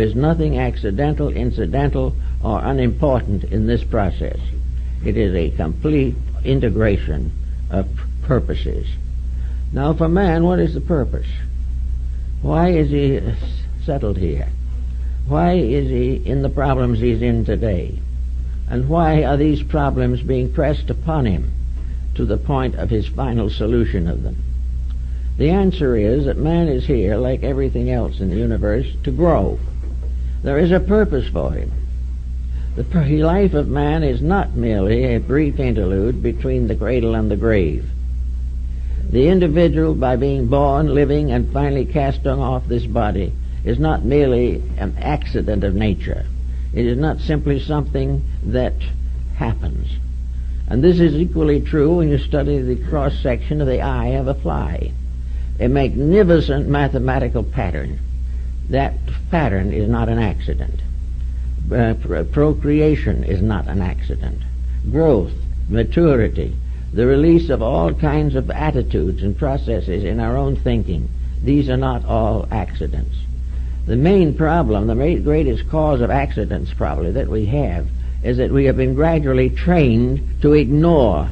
There's nothing accidental, incidental, or unimportant in this process. It is a complete integration of purposes. Now for man, what is the purpose? Why is he settled here? Why is he in the problems he's in today? And why are these problems being pressed upon him to the point of his final solution of them? The answer is that man is here, like everything else in the universe, to grow. There is a purpose for him. The life of man is not merely a brief interlude between the cradle and the grave. The individual, by being born, living, and finally casting off this body, is not merely an accident of nature. It is not simply something that happens. And this is equally true when you study the cross-section of the eye of a fly. A magnificent mathematical pattern. That pattern is not an accident. Procreation is not an accident. Growth, maturity, the release of all kinds of attitudes and processes in our own thinking, these are not all accidents. The main problem, the greatest cause of accidents probably that we have, is that we have been gradually trained to ignore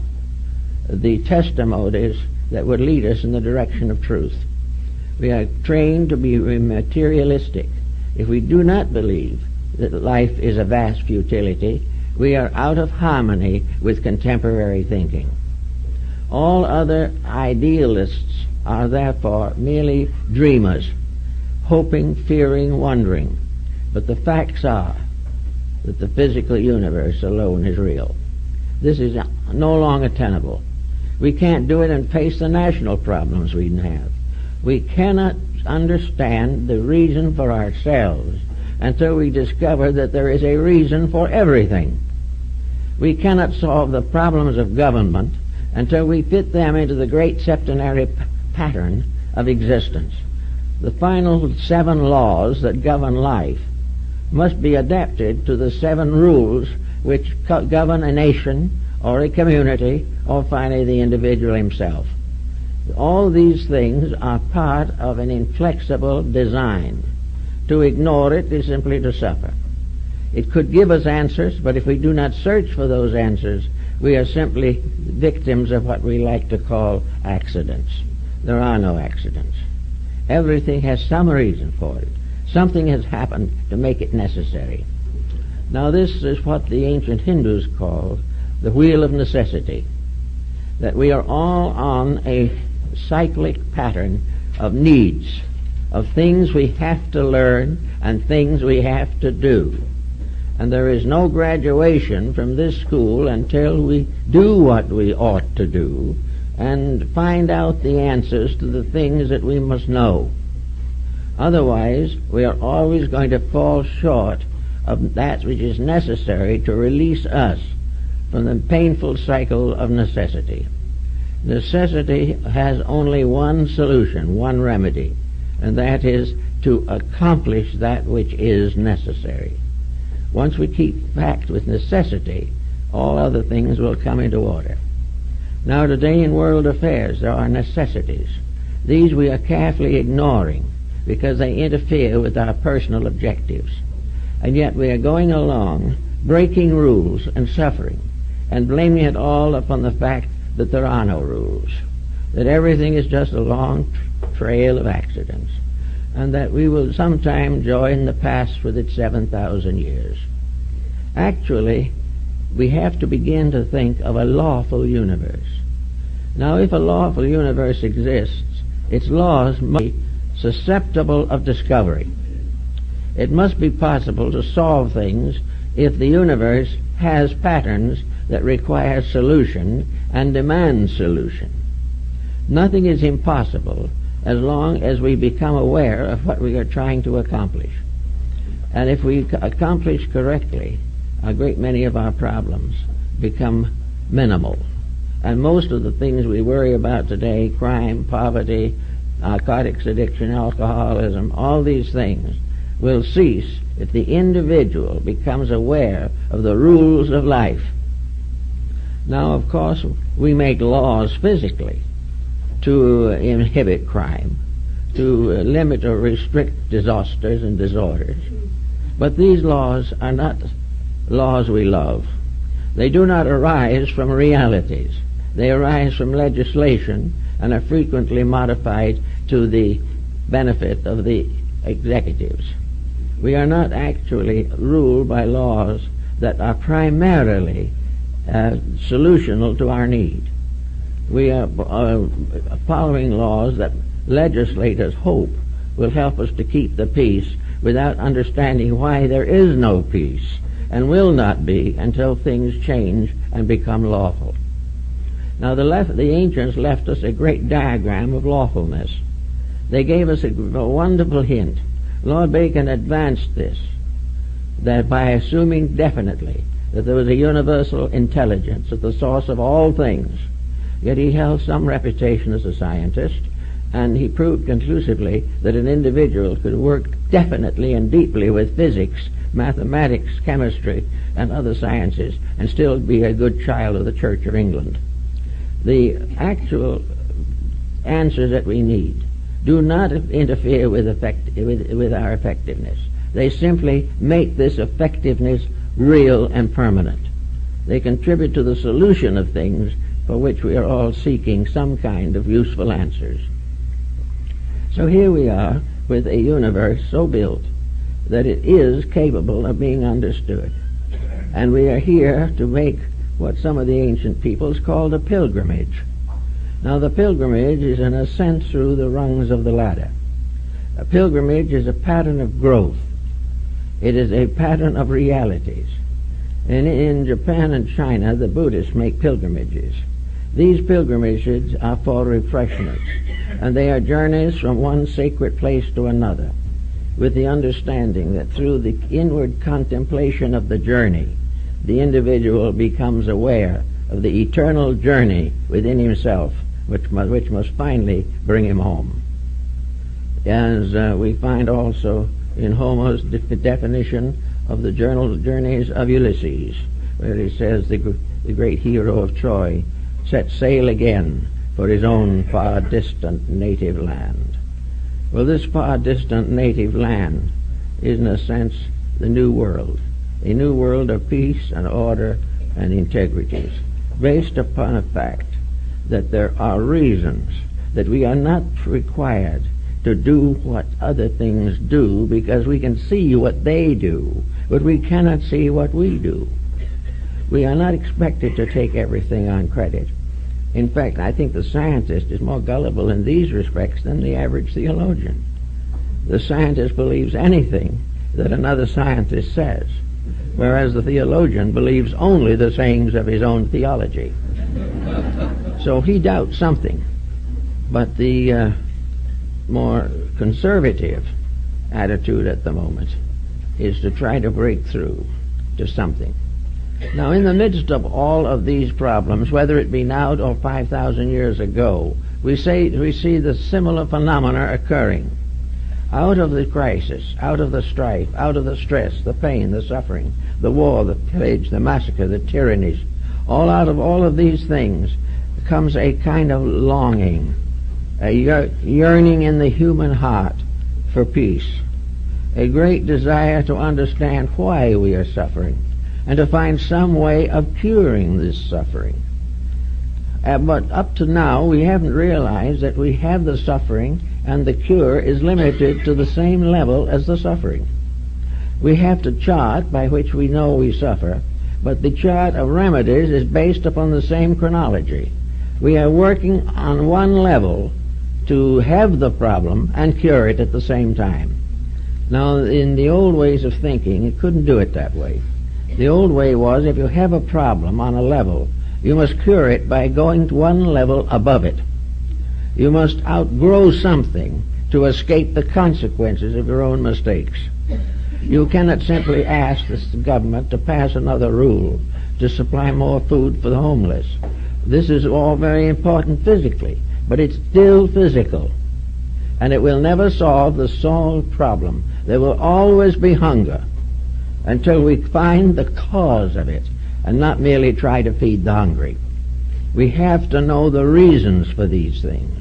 the testimonies that would lead us in the direction of truth. We are trained to be materialistic. If we do not believe that life is a vast futility, we are out of harmony with contemporary thinking. All other idealists are therefore merely dreamers, hoping, fearing, wondering. But the facts are that the physical universe alone is real. This is no longer tenable. We can't do it and face the national problems we have. We cannot understand the reason for ourselves until we discover that there is a reason for everything. We cannot solve the problems of government until we fit them into the great septenary pattern of existence. The final 7 laws that govern life must be adapted to the 7 rules which govern a nation or a community or finally the individual himself. All these things are part of an inflexible design. To ignore it is simply to suffer. It could give us answers, but if we do not search for those answers, we are simply victims of what we like to call accidents. There are no accidents. Everything has some reason for it. Something has happened to make it necessary. Now this is what the ancient Hindus called the wheel of necessity. That we are all on a cyclic pattern of needs, of things we have to learn and things we have to do. And there is no graduation from this school until we do what we ought to do and find out the answers to the things that we must know. Otherwise, we are always going to fall short of that which is necessary to release us from the painful cycle of necessity. Necessity has only one solution, one remedy, and that is to accomplish that which is necessary. Once we keep fact with necessity, all other things will come into order. Now today in world affairs there are necessities. These we are carefully ignoring because they interfere with our personal objectives. And yet we are going along breaking rules and suffering and blaming it all upon the fact that there are no rules, that everything is just a long trail of accidents, and that we will sometime join the past with its 7,000 years. Actually, we have to begin to think of a lawful universe. Now, if a lawful universe exists, its laws must be susceptible of discovery. It must be possible to solve things if the universe has patterns that require solution and demand solution. Nothing is impossible as long as we become aware of what we are trying to accomplish. And if we accomplish correctly, a great many of our problems become minimal. And most of the things we worry about today, crime, poverty, narcotics addiction, alcoholism, all these things will cease if the individual becomes aware of the rules of life. Now, of course, we make laws physically to inhibit crime, to limit or restrict disasters and disorders. But these laws are not laws we love. They do not arise from realities. They arise from legislation and are frequently modified to the benefit of the executives. We are not actually ruled by laws that are primarily solutional to our need. We are following laws that legislators hope will help us to keep the peace without understanding why there is no peace and will not be until things change and become lawful. Now the ancients left us a great diagram of lawfulness. They gave us a wonderful hint. Lord Bacon advanced this, that by assuming definitely that there was a universal intelligence at the source of all things, yet he held some reputation as a scientist, and he proved conclusively that an individual could work definitely and deeply with physics, mathematics, chemistry, and other sciences, and still be a good child of the Church of England. The actual answers that we need do not interfere with our effectiveness. They simply make this effectiveness real and permanent. They contribute to the solution of things for which we are all seeking some kind of useful answers. So here we are with a universe so built that it is capable of being understood. And we are here to make what some of the ancient peoples called a pilgrimage. Now the pilgrimage is an ascent through the rungs of the ladder. A pilgrimage is a pattern of growth. It is a pattern of realities. And in Japan and China, the Buddhists make pilgrimages. These pilgrimages are for refreshment, and they are journeys from one sacred place to another, with the understanding that through the inward contemplation of the journey, the individual becomes aware of the eternal journey within himself, which must finally bring him home. As we find also in Homer's definition of the journeys of Ulysses, where he says the great hero of Troy set sail again for his own far distant native land. Well, this far distant native land is in a sense the new world, a new world of peace and order and integrities, based upon a fact that there are reasons that we are not required to do what other things do, because we can see what they do, but we cannot see what we do. We are not expected to take everything on credit. In fact, I think the scientist is more gullible in these respects than the average theologian. The scientist believes anything that another scientist says, whereas the theologian believes only the sayings of his own theology. So he doubts something. But the more conservative attitude at the moment is to try to break through to something. Now, in the midst of all of these problems, whether it be now or 5,000 years ago, we see the similar phenomena occurring. Out of the crisis, out of the strife, out of the stress, the pain, the suffering, the war, the pillage, the massacre, the tyrannies, out of all of these things comes a kind of longing, a yearning in the human heart for peace, a great desire to understand why we are suffering, and to find some way of curing this suffering. But up to now, we haven't realized that we have the suffering, and the cure is limited to the same level as the suffering. We have to chart by which we know we suffer, but the chart of remedies is based upon the same chronology. We are working on one level to have the problem and cure it at the same time. Now, in the old ways of thinking, it couldn't do it that way. The old way was, if you have a problem on a level, you must cure it by going to one level above it. You must outgrow something to escape the consequences of your own mistakes. You cannot simply ask the government to pass another rule to supply more food for the homeless. This is all very important physically, but it's still physical, and it will never solve the solved problem. There will always be hunger until we find the cause of it and not merely try to feed the hungry. We have to know the reasons for these things.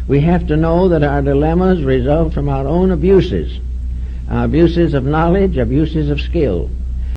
We have to know that our dilemmas result from our own abuses, abuses of knowledge, abuses of skill.